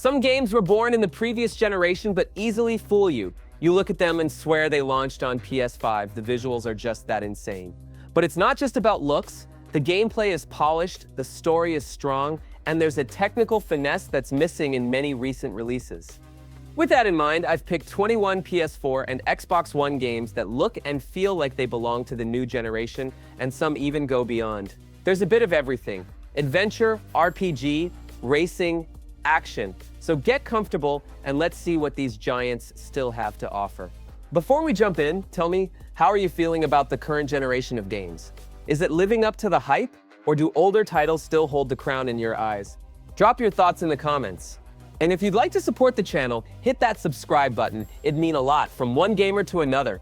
Some games were born in the previous generation but easily fool you. You look at them and swear they launched on PS5. The visuals are just that insane. But it's not just about looks. The gameplay is polished, the story is strong, and there's a technical finesse that's missing in many recent releases. With that in mind, I've picked 21 PS4 and Xbox One games that look and feel like they belong to the new generation, and some even go beyond. There's a bit of everything: adventure, RPG, racing, action. So get comfortable and let's see what these giants still have to offer. Before we jump in, tell me, how are you feeling about the current generation of games? Is it living up to the hype, or do older titles still hold the crown in your eyes? Drop your thoughts in the comments. And if you'd like to support the channel, hit that subscribe button. It'd mean a lot from one gamer to another.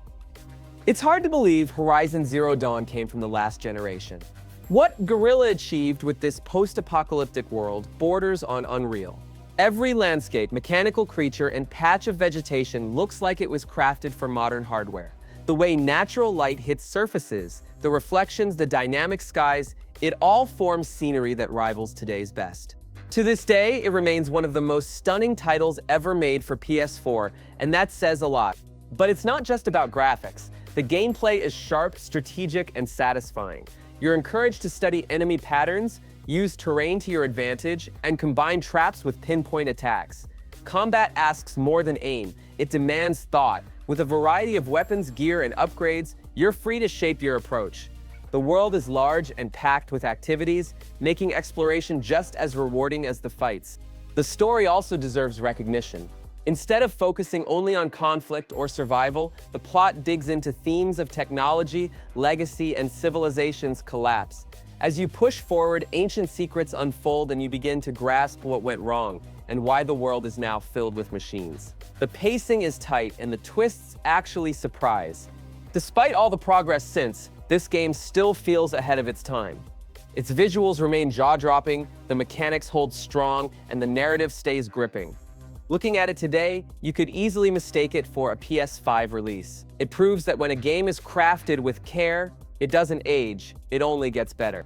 It's hard to believe Horizon Zero Dawn came from the last generation. What Guerrilla achieved with this post-apocalyptic world borders on unreal. Every landscape, mechanical creature, and patch of vegetation looks like it was crafted for modern hardware. The way natural light hits surfaces, the reflections, the dynamic skies, it all forms scenery that rivals today's best. To this day, it remains one of the most stunning titles ever made for PS4, and that says a lot. But it's not just about graphics. The gameplay is sharp, strategic, and satisfying. You're encouraged to study enemy patterns, use terrain to your advantage, and combine traps with pinpoint attacks. Combat asks more than aim. It demands thought. With a variety of weapons, gear, and upgrades, you're free to shape your approach. The world is large and packed with activities, making exploration just as rewarding as the fights. The story also deserves recognition. Instead of focusing only on conflict or survival, the plot digs into themes of technology, legacy, and civilization's collapse. As you push forward, ancient secrets unfold and you begin to grasp what went wrong and why the world is now filled with machines. The pacing is tight and the twists actually surprise. Despite all the progress since, this game still feels ahead of its time. Its visuals remain jaw-dropping, the mechanics hold strong, and the narrative stays gripping. Looking at it today, you could easily mistake it for a PS5 release. It proves that when a game is crafted with care, it doesn't age, it only gets better.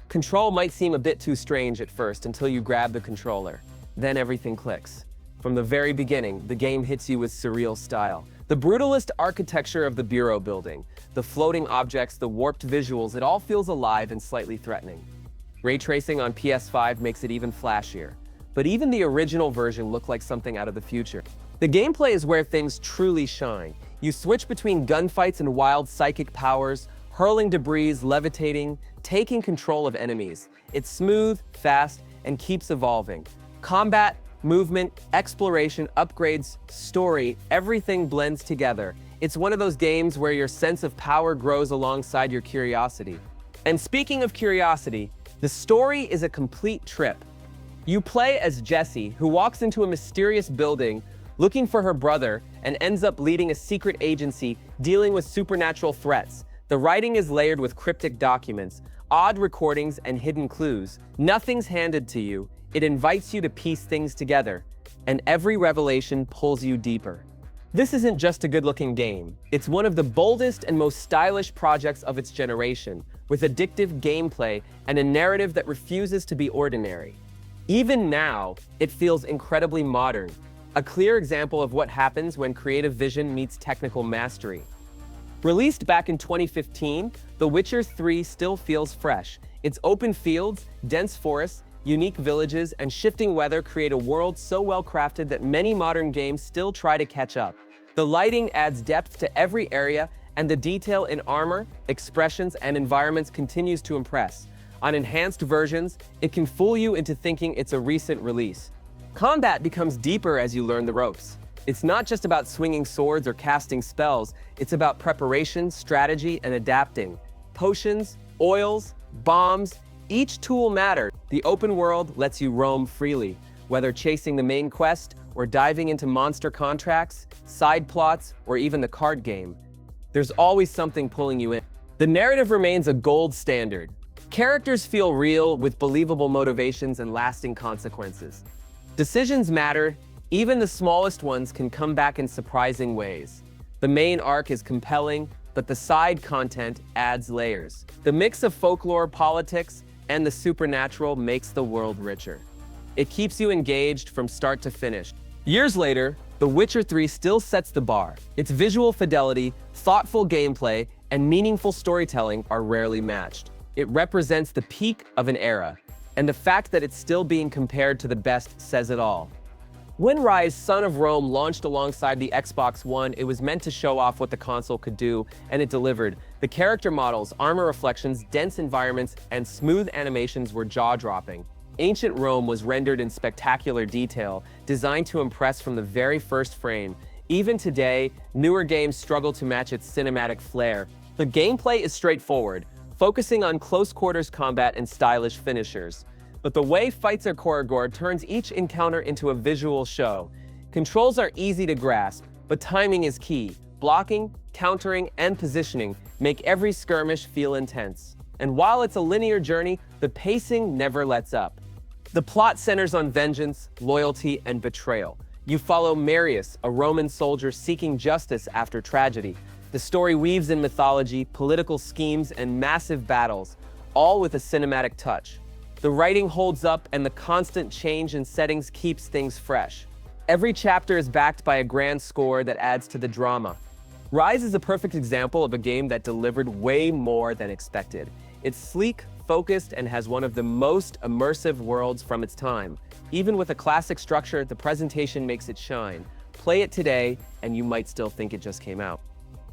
Control might seem a bit too strange at first until you grab the controller. Then everything clicks. From the very beginning, the game hits you with surreal style. The brutalist architecture of the Bureau building, the floating objects, the warped visuals, it all feels alive and slightly threatening. Ray tracing on PS5 makes it even flashier. But even the original version looked like something out of the future. The gameplay is where things truly shine. You switch between gunfights and wild psychic powers, hurling debris, levitating, taking control of enemies. It's smooth, fast, and keeps evolving. Combat, movement, exploration, upgrades, story, everything blends together. It's one of those games where your sense of power grows alongside your curiosity. And speaking of curiosity, the story is a complete trip. You play as Jessie, who walks into a mysterious building looking for her brother and ends up leading a secret agency dealing with supernatural threats. The writing is layered with cryptic documents, odd recordings, and hidden clues. Nothing's handed to you. It invites you to piece things together, and every revelation pulls you deeper. This isn't just a good-looking game. It's one of the boldest and most stylish projects of its generation, with addictive gameplay and a narrative that refuses to be ordinary. Even now, it feels incredibly modern, a clear example of what happens when creative vision meets technical mastery. Released back in 2015, The Witcher 3 still feels fresh. Its open fields, dense forests, unique villages, and shifting weather create a world so well crafted that many modern games still try to catch up. The lighting adds depth to every area, and the detail in armor, expressions, and environments continues to impress. On enhanced versions, it can fool you into thinking it's a recent release. Combat becomes deeper as you learn the ropes. It's not just about swinging swords or casting spells, it's about preparation, strategy, and adapting. Potions, oils, bombs, each tool matters. The open world lets you roam freely, whether chasing the main quest or diving into monster contracts, side plots, or even the card game. There's always something pulling you in. The narrative remains a gold standard. Characters feel real with believable motivations and lasting consequences. Decisions matter. Even the smallest ones can come back in surprising ways. The main arc is compelling, but the side content adds layers. The mix of folklore, politics, and the supernatural makes the world richer. It keeps you engaged from start to finish. Years later, The Witcher 3 still sets the bar. Its visual fidelity, thoughtful gameplay, and meaningful storytelling are rarely matched. It represents the peak of an era, and the fact that it's still being compared to the best says it all. When Ryse, Son of Rome launched alongside the Xbox One, it was meant to show off what the console could do, and it delivered. The character models, armor reflections, dense environments, and smooth animations were jaw-dropping. Ancient Rome was rendered in spectacular detail, designed to impress from the very first frame. Even today, newer games struggle to match its cinematic flair. The gameplay is straightforward, focusing on close-quarters combat and stylish finishers. But the way fights are choreographed turns each encounter into a visual show. Controls are easy to grasp, but timing is key. Blocking, countering, and positioning make every skirmish feel intense. And while it's a linear journey, the pacing never lets up. The plot centers on vengeance, loyalty, and betrayal. You follow Marius, a Roman soldier seeking justice after tragedy. The story weaves in mythology, political schemes, and massive battles, all with a cinematic touch. The writing holds up, and the constant change in settings keeps things fresh. Every chapter is backed by a grand score that adds to the drama. Ryse is a perfect example of a game that delivered way more than expected. It's sleek, focused, and has one of the most immersive worlds from its time. Even with a classic structure, the presentation makes it shine. Play it today, and you might still think it just came out.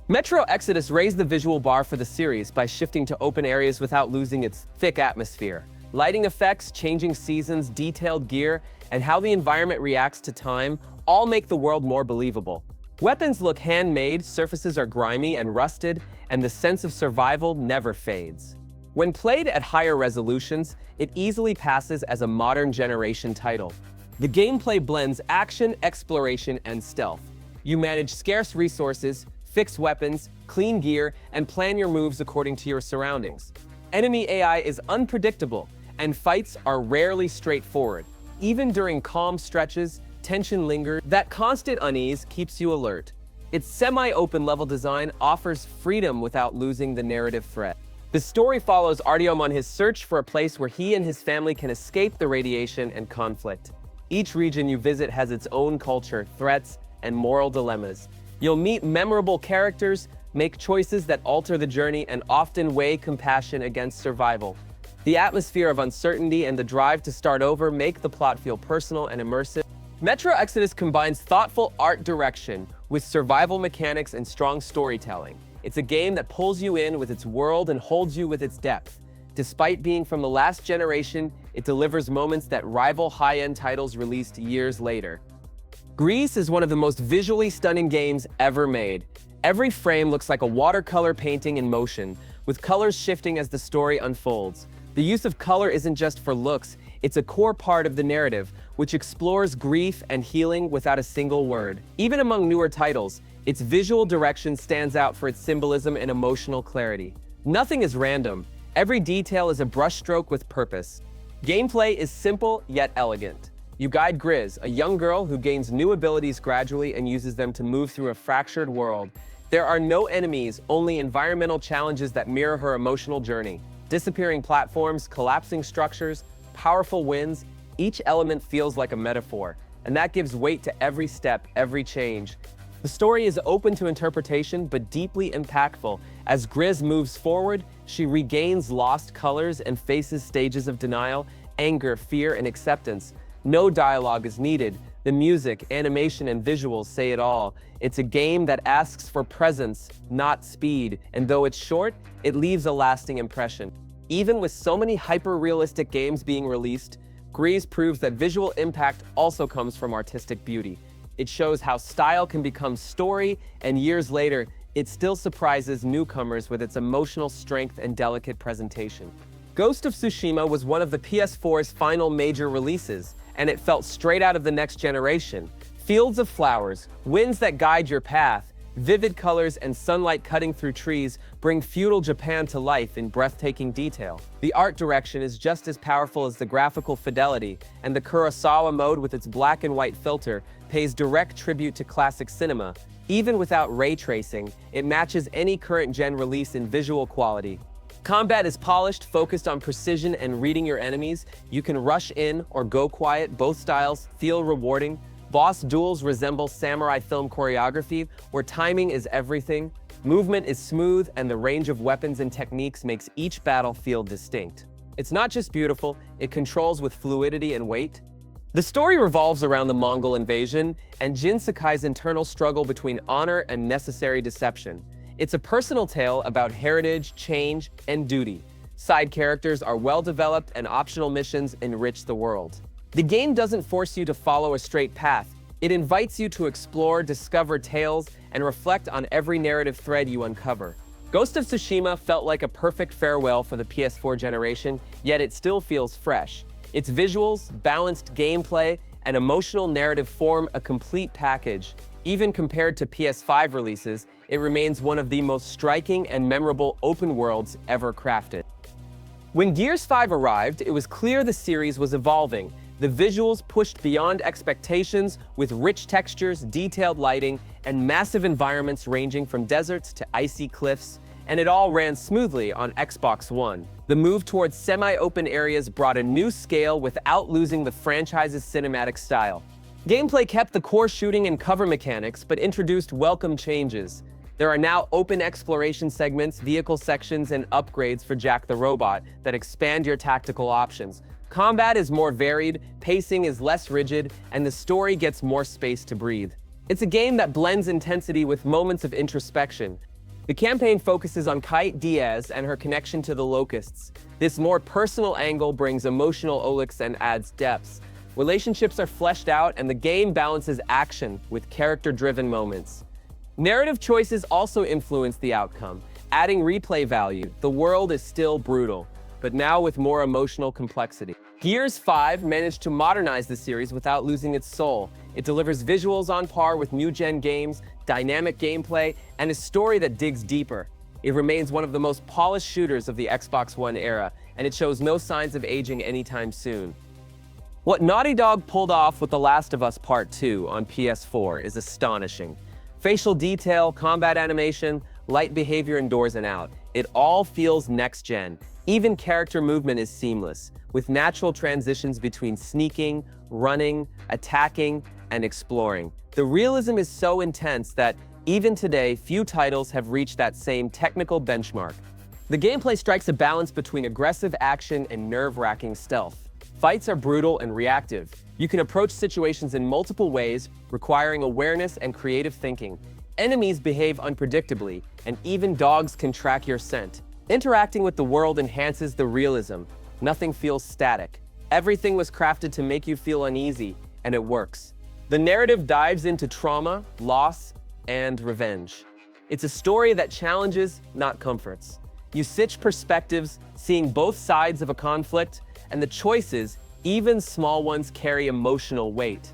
Metro Exodus raised the visual bar for the series by shifting to open areas without losing its thick atmosphere. Lighting effects, changing seasons, detailed gear, and how the environment reacts to time all make the world more believable. Weapons look handmade, surfaces are grimy and rusted, and the sense of survival never fades. When played at higher resolutions, it easily passes as a modern generation title. The gameplay blends action, exploration, and stealth. You manage scarce resources, fix weapons, clean gear, and plan your moves according to your surroundings. Enemy AI is unpredictable, and fights are rarely straightforward. Even during calm stretches, tension lingers. That constant unease keeps you alert. Its semi-open level design offers freedom without losing the narrative thread. The story follows Artyom on his search for a place where he and his family can escape the radiation and conflict. Each region you visit has its own culture, threats, and moral dilemmas. You'll meet memorable characters, make choices that alter the journey, and often weigh compassion against survival. The atmosphere of uncertainty and the drive to start over make the plot feel personal and immersive. Metro Exodus combines thoughtful art direction with survival mechanics and strong storytelling. It's a game that pulls you in with its world and holds you with its depth. Despite being from the last generation, it delivers moments that rival high-end titles released years later. Gris is one of the most visually stunning games ever made. Every frame looks like a watercolor painting in motion, with colors shifting as the story unfolds. The use of color isn't just for looks, it's a core part of the narrative, which explores grief and healing without a single word. Even among newer titles, its visual direction stands out for its symbolism and emotional clarity. Nothing is random. Every detail is a brushstroke with purpose. Gameplay is simple yet elegant. You guide Gris, a young girl who gains new abilities gradually and uses them to move through a fractured world. There are no enemies, only environmental challenges that mirror her emotional journey. Disappearing platforms, collapsing structures, powerful winds, each element feels like a metaphor, and that gives weight to every step, every change. The story is open to interpretation, but deeply impactful. As Gris moves forward, she regains lost colors and faces stages of denial, anger, fear, and acceptance. No dialogue is needed. The music, animation, and visuals say it all. It's a game that asks for presence, not speed, and though it's short, it leaves a lasting impression. Even with so many hyper-realistic games being released, Gris proves that visual impact also comes from artistic beauty. It shows how style can become story, and years later, it still surprises newcomers with its emotional strength and delicate presentation. Ghost of Tsushima was one of the PS4's final major releases, and it felt straight out of the next generation. Fields of flowers, winds that guide your path, vivid colors, and sunlight cutting through trees bring feudal Japan to life in breathtaking detail. The art direction is just as powerful as the graphical fidelity, and the Kurosawa mode with its black and white filter pays direct tribute to classic cinema. Even without ray tracing, it matches any current-gen release in visual quality. Combat is polished, focused on precision and reading your enemies. You can rush in or go quiet. Both styles feel rewarding. Boss duels resemble samurai film choreography, where timing is everything. Movement is smooth, and the range of weapons and techniques makes each battle feel distinct. It's not just beautiful, it controls with fluidity and weight. The story revolves around the Mongol invasion and Jin Sakai's internal struggle between honor and necessary deception. It's a personal tale about heritage, change, and duty. Side characters are well developed and optional missions enrich the world. The game doesn't force you to follow a straight path. It invites you to explore, discover tales, and reflect on every narrative thread you uncover. Ghost of Tsushima felt like a perfect farewell for the PS4 generation, yet it still feels fresh. Its visuals, balanced gameplay, and emotional narrative form a complete package. Even compared to PS5 releases, it remains one of the most striking and memorable open worlds ever crafted. When Gears 5 arrived, it was clear the series was evolving. The visuals pushed beyond expectations with rich textures, detailed lighting, and massive environments ranging from deserts to icy cliffs, and it all ran smoothly on Xbox One. The move towards semi-open areas brought a new scale without losing the franchise's cinematic style. Gameplay kept the core shooting and cover mechanics, but introduced welcome changes. There are now open exploration segments, vehicle sections, and upgrades for Jack the Robot that expand your tactical options. Combat is more varied, pacing is less rigid, and the story gets more space to breathe. It's a game that blends intensity with moments of introspection. The campaign focuses on Kite Diaz and her connection to the Locusts. This more personal angle brings emotional oryx and adds depths. Relationships are fleshed out, and the game balances action with character-driven moments. Narrative choices also influence the outcome, adding replay value. The world is still brutal, but now with more emotional complexity. Gears 5 managed to modernize the series without losing its soul. It delivers visuals on par with new-gen games, dynamic gameplay, and a story that digs deeper. It remains one of the most polished shooters of the Xbox One era, and it shows no signs of aging anytime soon. What Naughty Dog pulled off with The Last of Us Part 2 on PS4 is astonishing. Facial detail, combat animation, light behavior indoors and out. It all feels next-gen. Even character movement is seamless, with natural transitions between sneaking, running, attacking, and exploring. The realism is so intense that, even today, few titles have reached that same technical benchmark. The gameplay strikes a balance between aggressive action and nerve-wracking stealth. Fights are brutal and reactive. You can approach situations in multiple ways, requiring awareness and creative thinking. Enemies behave unpredictably, and even dogs can track your scent. Interacting with the world enhances the realism. Nothing feels static. Everything was crafted to make you feel uneasy, and it works. The narrative dives into trauma, loss, and revenge. It's a story that challenges, not comforts. You switch perspectives, seeing both sides of a conflict, and the choices, even small ones, carry emotional weight.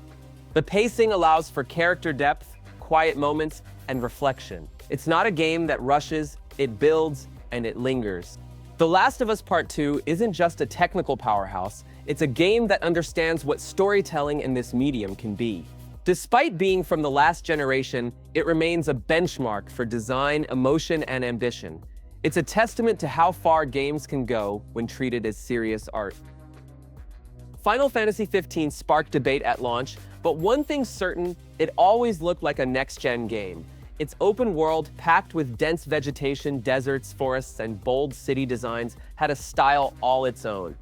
The pacing allows for character depth, quiet moments, and reflection. It's not a game that rushes, it builds, and it lingers. The Last of Us Part 2 isn't just a technical powerhouse, it's a game that understands what storytelling in this medium can be. Despite being from the last generation, it remains a benchmark for design, emotion, and ambition. It's a testament to how far games can go when treated as serious art. Final Fantasy XV sparked debate at launch, but one thing's certain, it always looked like a next-gen game. Its open world, packed with dense vegetation, deserts, forests, and bold city designs, had a style all its own.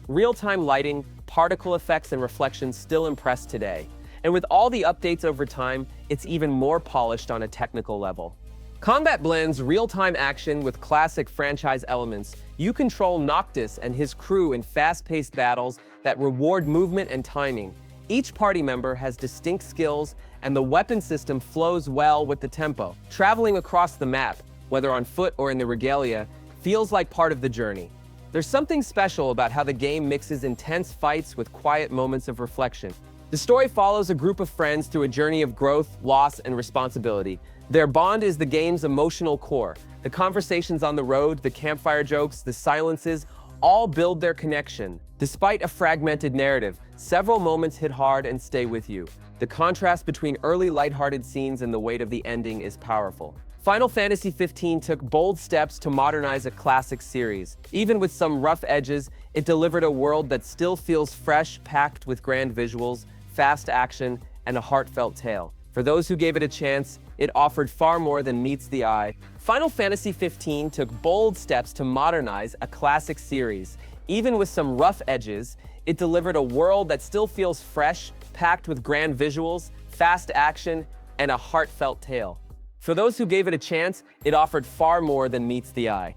Real-time lighting, particle effects, and reflections still impress today. And with all the updates over time, it's even more polished on a technical level. Combat blends real-time action with classic franchise elements. You control Noctis and his crew in fast-paced battles that reward movement and timing. Each party member has distinct skills, and the weapon system flows well with the tempo. Traveling across the map, whether on foot or in the regalia, feels like part of the journey. There's something special about how the game mixes intense fights with quiet moments of reflection. The story follows a group of friends through a journey of growth, loss, and responsibility. Their bond is the game's emotional core. The conversations on the road, the campfire jokes, the silences, all build their connection. Despite a fragmented narrative, several moments hit hard and stay with you. The contrast between early lighthearted scenes and the weight of the ending is powerful. Final Fantasy XV took bold steps to modernize a classic series. Even with some rough edges, it delivered a world that still feels fresh, packed with grand visuals, fast action, and a heartfelt tale. For those who gave it a chance, it offered far more than meets the eye. Final Fantasy XV took bold steps to modernize a classic series. Even with some rough edges, it delivered a world that still feels fresh, packed with grand visuals, fast action, and a heartfelt tale. For those who gave it a chance, it offered far more than meets the eye.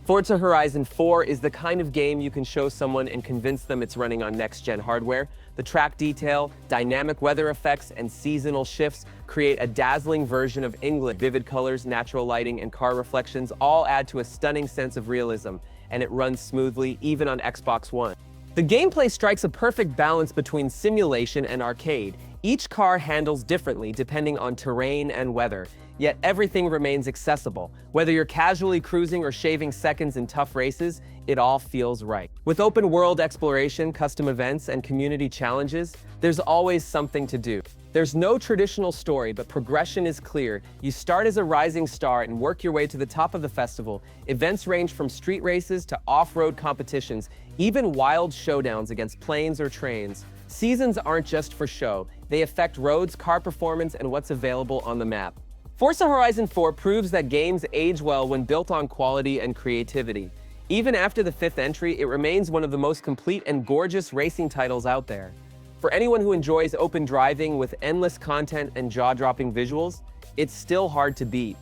Forza Horizon 4 is the kind of game you can show someone and convince them it's running on next-gen hardware. The track detail, dynamic weather effects, and seasonal shifts create a dazzling version of England. Vivid colors, natural lighting, and car reflections all add to a stunning sense of realism, and it runs smoothly even on Xbox One. The gameplay strikes a perfect balance between simulation and arcade. Each car handles differently depending on terrain and weather, yet everything remains accessible. Whether you're casually cruising or shaving seconds in tough races, it all feels right. With open-world exploration, custom events, and community challenges, there's always something to do. There's no traditional story, but progression is clear. You start as a rising star and work your way to the top of the festival. Events range from street races to off-road competitions, even wild showdowns against planes or trains. Seasons aren't just for show. They affect roads, car performance, and what's available on the map. Forza Horizon 4 proves that games age well when built on quality and creativity. Even after the fifth entry, it remains one of the most complete and gorgeous racing titles out there. For anyone who enjoys open driving with endless content and jaw-dropping visuals, it's still hard to beat.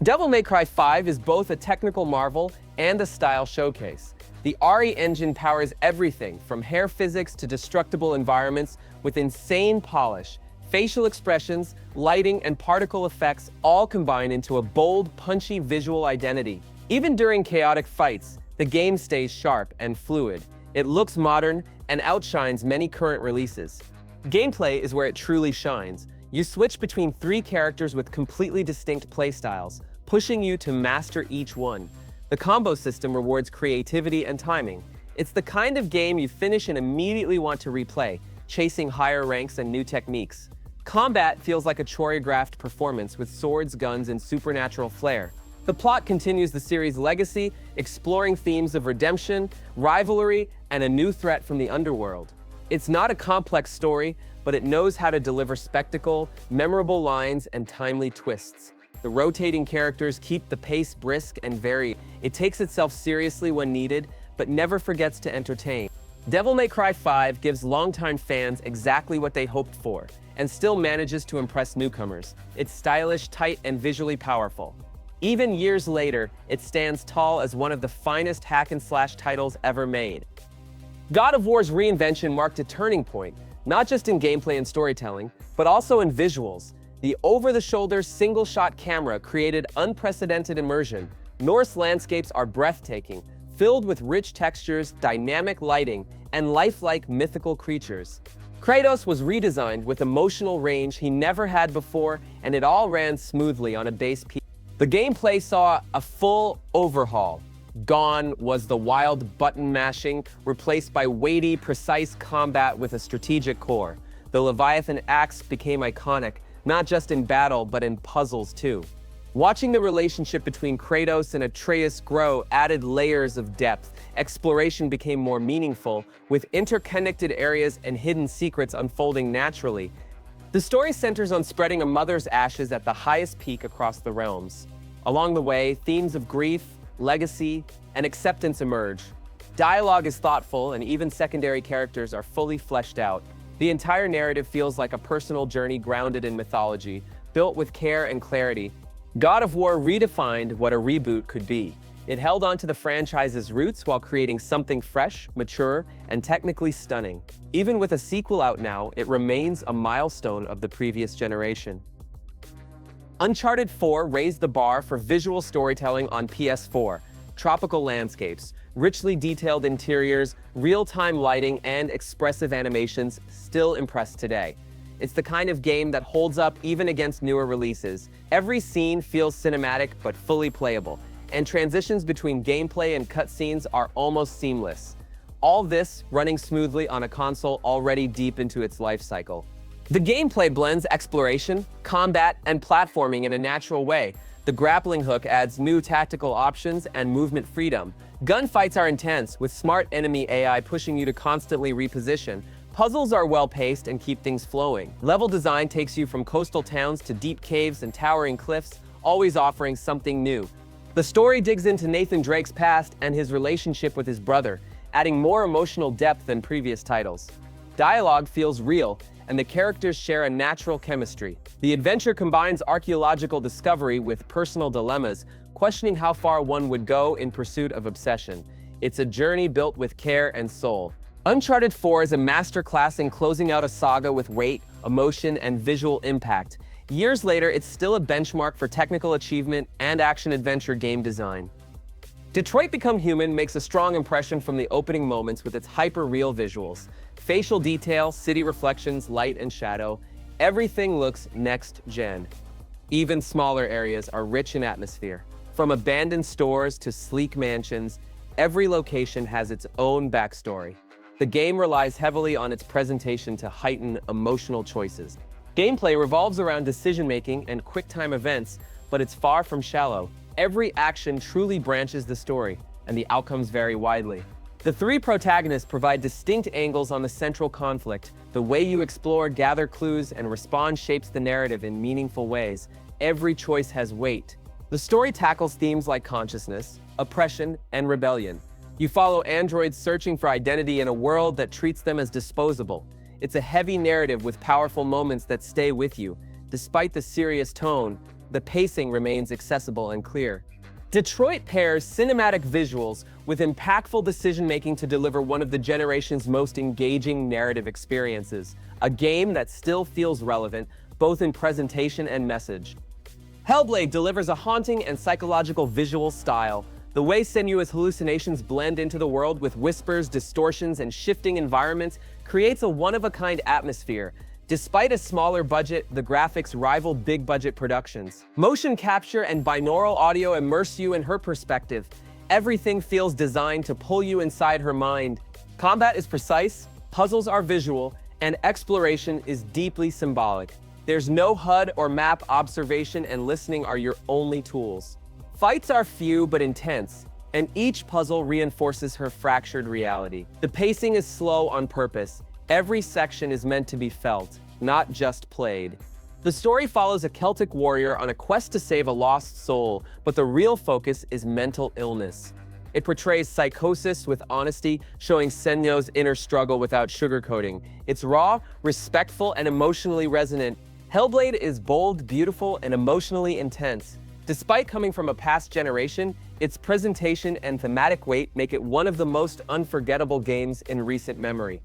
Devil May Cry 5 is both a technical marvel and a style showcase. The RE engine powers everything from hair physics to destructible environments with insane polish. Facial expressions, lighting, and particle effects all combine into a bold, punchy visual identity. Even during chaotic fights, the game stays sharp and fluid. It looks modern and outshines many current releases. Gameplay is where it truly shines. You switch between 3 characters with completely distinct playstyles, pushing you to master each one. The combo system rewards creativity and timing. It's the kind of game you finish and immediately want to replay, chasing higher ranks and new techniques. Combat feels like a choreographed performance with swords, guns, and supernatural flair. The plot continues the series' legacy, exploring themes of redemption, rivalry, and a new threat from the underworld. It's not a complex story, but it knows how to deliver spectacle, memorable lines, and timely twists. The rotating characters keep the pace brisk and varied. It takes itself seriously when needed, but never forgets to entertain. Devil May Cry 5 gives longtime fans exactly what they hoped for, and still manages to impress newcomers. It's stylish, tight, and visually powerful. Even years later, it stands tall as one of the finest hack-and-slash titles ever made. God of War's reinvention marked a turning point, not just in gameplay and storytelling, but also in visuals. The over-the-shoulder single-shot camera created unprecedented immersion. Norse landscapes are breathtaking, filled with rich textures, dynamic lighting, and lifelike mythical creatures. Kratos was redesigned with emotional range he never had before, and it all ran smoothly on a base PC. The gameplay saw a full overhaul. Gone was the wild button mashing, replaced by weighty, precise combat with a strategic core. The Leviathan axe became iconic, not just in battle, but in puzzles too. Watching the relationship between Kratos and Atreus grow added layers of depth. Exploration became more meaningful, with interconnected areas and hidden secrets unfolding naturally. The story centers on spreading a mother's ashes at the highest peak across the realms. Along the way, themes of grief, legacy, and acceptance emerge. Dialogue is thoughtful, and even secondary characters are fully fleshed out. The entire narrative feels like a personal journey grounded in mythology, built with care and clarity. God of War redefined what a reboot could be. It held on to the franchise's roots while creating something fresh, mature, and technically stunning. Even with a sequel out now, it remains a milestone of the previous generation. Uncharted 4 raised the bar for visual storytelling on PS4. Tropical landscapes, richly detailed interiors, real-time lighting, and expressive animations still impress today. It's the kind of game that holds up even against newer releases. Every scene feels cinematic but fully playable, and transitions between gameplay and cutscenes are almost seamless. All this running smoothly on a console already deep into its life cycle. The gameplay blends exploration, combat, and platforming in a natural way. The grappling hook adds new tactical options and movement freedom. Gunfights are intense, with smart enemy AI pushing you to constantly reposition. Puzzles are well-paced and keep things flowing. Level design takes you from coastal towns to deep caves and towering cliffs, always offering something new. The story digs into Nathan Drake's past and his relationship with his brother, adding more emotional depth than previous titles. Dialogue feels real, and the characters share a natural chemistry. The adventure combines archaeological discovery with personal dilemmas, questioning how far one would go in pursuit of obsession. It's a journey built with care and soul. Uncharted 4 is a masterclass in closing out a saga with weight, emotion, and visual impact. Years later, it's still a benchmark for technical achievement and action-adventure game design. Detroit Become Human makes a strong impression from the opening moments with its hyper-real visuals. Facial detail, city reflections, light and shadow, everything looks next-gen. Even smaller areas are rich in atmosphere. From abandoned stores to sleek mansions, every location has its own backstory. The game relies heavily on its presentation to heighten emotional choices. Gameplay revolves around decision-making and quick-time events, but it's far from shallow. Every action truly branches the story, and the outcomes vary widely. The three protagonists provide distinct angles on the central conflict. The way you explore, gather clues, and respond shapes the narrative in meaningful ways. Every choice has weight. The story tackles themes like consciousness, oppression, and rebellion. You follow androids searching for identity in a world that treats them as disposable. It's a heavy narrative with powerful moments that stay with you. Despite the serious tone, the pacing remains accessible and clear. Detroit pairs cinematic visuals with impactful decision-making to deliver one of the generation's most engaging narrative experiences, a game that still feels relevant, both in presentation and message. Hellblade delivers a haunting and psychological visual style. The way Senua's hallucinations blend into the world with whispers, distortions, and shifting environments creates a one-of-a-kind atmosphere. Despite a smaller budget, the graphics rival big-budget productions. Motion capture and binaural audio immerse you in her perspective. Everything feels designed to pull you inside her mind. Combat is precise, puzzles are visual, and exploration is deeply symbolic. There's no HUD or map. Observation and listening are your only tools. Fights are few but intense, and each puzzle reinforces her fractured reality. The pacing is slow on purpose. Every section is meant to be felt, not just played. The story follows a Celtic warrior on a quest to save a lost soul, but the real focus is mental illness. It portrays psychosis with honesty, showing Senua's inner struggle without sugarcoating. It's raw, respectful, and emotionally resonant. Hellblade is bold, beautiful, and emotionally intense. Despite coming from a past generation, its presentation and thematic weight make it one of the most unforgettable games in recent memory.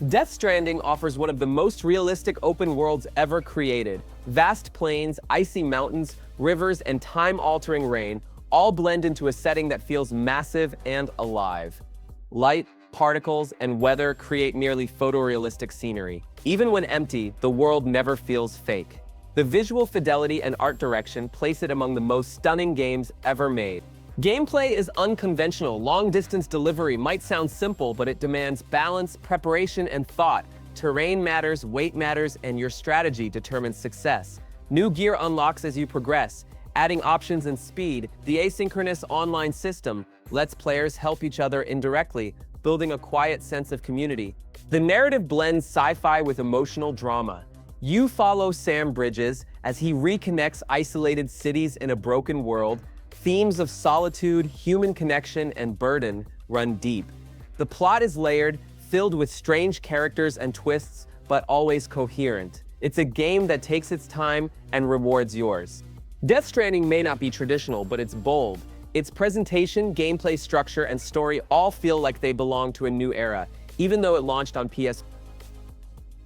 Death Stranding offers one of the most realistic open worlds ever created. Vast plains, icy mountains, rivers, and time-altering rain all blend into a setting that feels massive and alive. Light, particles, and weather create nearly photorealistic scenery. Even when empty, the world never feels fake. The visual fidelity and art direction place it among the most stunning games ever made. Gameplay is unconventional. Long-distance delivery might sound simple, but it demands balance, preparation, and thought. Terrain matters, weight matters, and your strategy determines success. New gear unlocks as you progress, adding options and speed. The asynchronous online system lets players help each other indirectly, building a quiet sense of community. The narrative blends sci-fi with emotional drama. You follow Sam Bridges as he reconnects isolated cities in a broken world. Themes of solitude, human connection, and burden run deep. The plot is layered, filled with strange characters and twists, but always coherent. It's a game that takes its time and rewards yours. Death Stranding may not be traditional, but it's bold. Its presentation, gameplay structure, and story all feel like they belong to a new era, even though it launched on PS4.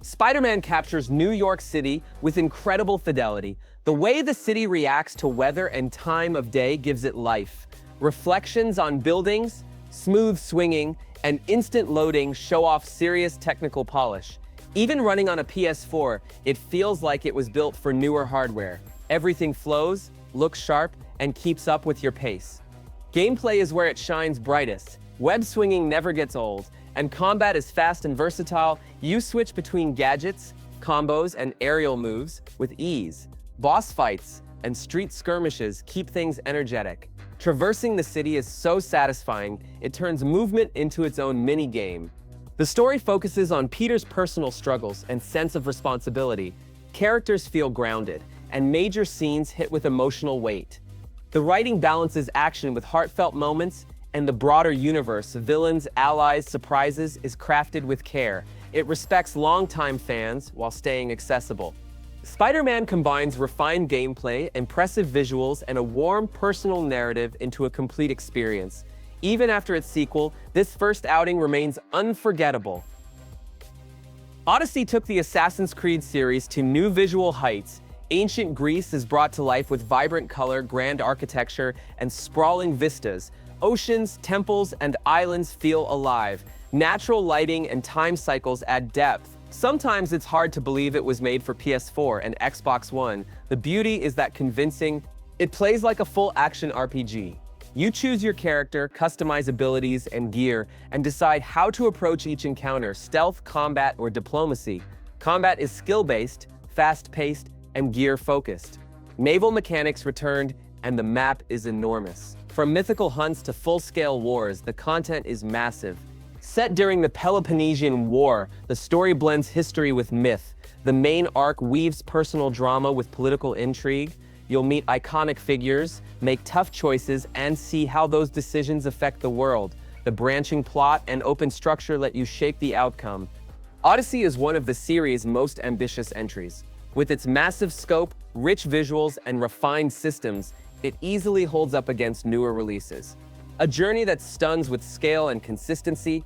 Spider-Man captures New York City with incredible fidelity. The way the city reacts to weather and time of day gives it life. Reflections on buildings, smooth swinging, and instant loading show off serious technical polish. Even running on a PS4, it feels like it was built for newer hardware. Everything flows, looks sharp, and keeps up with your pace. Gameplay is where it shines brightest. Web swinging never gets old, and combat is fast and versatile. You switch between gadgets, combos, and aerial moves with ease. Boss fights and street skirmishes keep things energetic. Traversing the city is so satisfying, it turns movement into its own mini-game. The story focuses on Peter's personal struggles and sense of responsibility. Characters feel grounded, and major scenes hit with emotional weight. The writing balances action with heartfelt moments, and the broader universe of villains, allies, surprises is crafted with care. It respects longtime fans while staying accessible. Spider-Man combines refined gameplay, impressive visuals, and a warm, personal narrative into a complete experience. Even after its sequel, this first outing remains unforgettable. Odyssey took the Assassin's Creed series to new visual heights. Ancient Greece is brought to life with vibrant color, grand architecture, and sprawling vistas. Oceans, temples, and islands feel alive. Natural lighting and time cycles add depth. Sometimes it's hard to believe it was made for PS4 and Xbox One. The beauty is that convincing. It plays like a full-action RPG. You choose your character, customize abilities and gear, and decide how to approach each encounter: stealth, combat, or diplomacy. Combat is skill-based, fast-paced, and gear-focused. Naval mechanics returned, and the map is enormous. From mythical hunts to full-scale wars, the content is massive. Set during the Peloponnesian War, the story blends history with myth. The main arc weaves personal drama with political intrigue. You'll meet iconic figures, make tough choices, and see how those decisions affect the world. The branching plot and open structure let you shape the outcome. Odyssey is one of the series' most ambitious entries. With its massive scope, rich visuals, and refined systems, it easily holds up against newer releases. A journey that stuns with scale and consistency.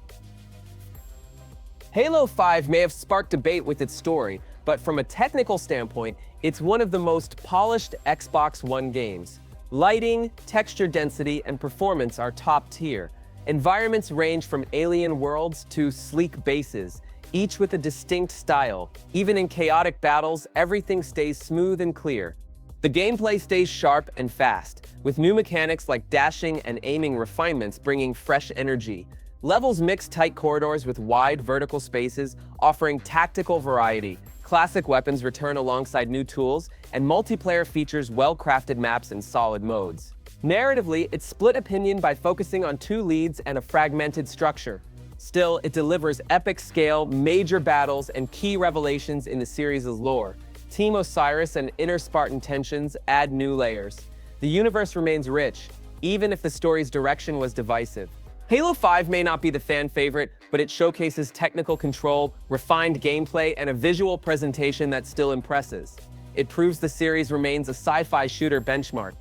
Halo 5 may have sparked debate with its story, but from a technical standpoint, it's one of the most polished Xbox One games. Lighting, texture density, and performance are top tier. Environments range from alien worlds to sleek bases, each with a distinct style. Even in chaotic battles, everything stays smooth and clear. The gameplay stays sharp and fast, with new mechanics like dashing and aiming refinements bringing fresh energy. Levels mix tight corridors with wide vertical spaces, offering tactical variety. Classic weapons return alongside new tools, and multiplayer features well-crafted maps and solid modes. Narratively, it's split opinion by focusing on two leads and a fragmented structure. Still, it delivers epic scale, major battles, and key revelations in the series' lore. Team Osiris and inner Spartan tensions add new layers. The universe remains rich, even if the story's direction was divisive. Halo 5 may not be the fan favorite, but it showcases technical control, refined gameplay, and a visual presentation that still impresses. It proves the series remains a sci-fi shooter benchmark.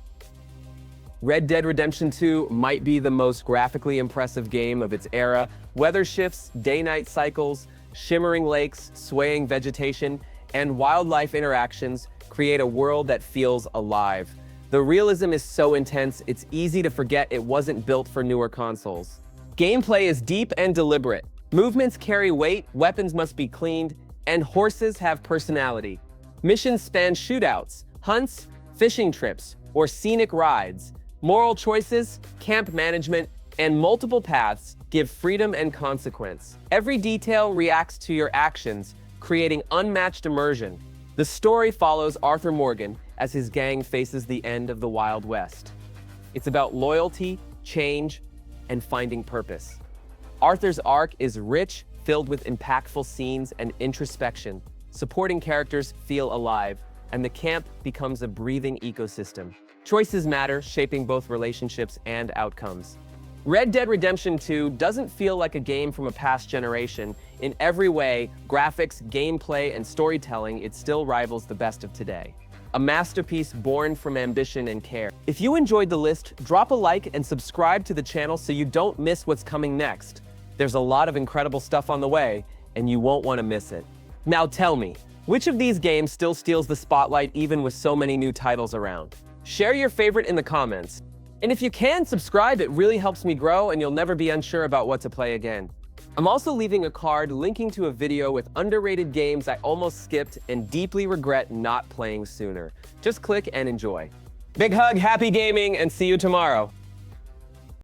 Red Dead Redemption 2 might be the most graphically impressive game of its era. Weather shifts, day-night cycles, shimmering lakes, swaying vegetation, and wildlife interactions create a world that feels alive. The realism is so intense, it's easy to forget it wasn't built for newer consoles. Gameplay is deep and deliberate. Movements carry weight, weapons must be cleaned, and horses have personality. Missions span shootouts, hunts, fishing trips, or scenic rides. Moral choices, camp management, and multiple paths give freedom and consequence. Every detail reacts to your actions, creating unmatched immersion. The story follows Arthur Morgan as his gang faces the end of the Wild West. It's about loyalty, change, and finding purpose. Arthur's arc is rich, filled with impactful scenes and introspection. Supporting characters feel alive, and the camp becomes a breathing ecosystem. Choices matter, shaping both relationships and outcomes. Red Dead Redemption 2 doesn't feel like a game from a past generation. In every way, graphics, gameplay, and storytelling, it still rivals the best of today. A masterpiece born from ambition and care. If you enjoyed the list, drop a like and subscribe to the channel so you don't miss what's coming next. There's a lot of incredible stuff on the way, and you won't want to miss it. Now tell me, which of these games still steals the spotlight even with so many new titles around? Share your favorite in the comments. And if you can, subscribe, it really helps me grow and you'll never be unsure about what to play again. I'm also leaving a card linking to a video with underrated games I almost skipped and deeply regret not playing sooner. Just click and enjoy. Big hug, happy gaming, and see you tomorrow.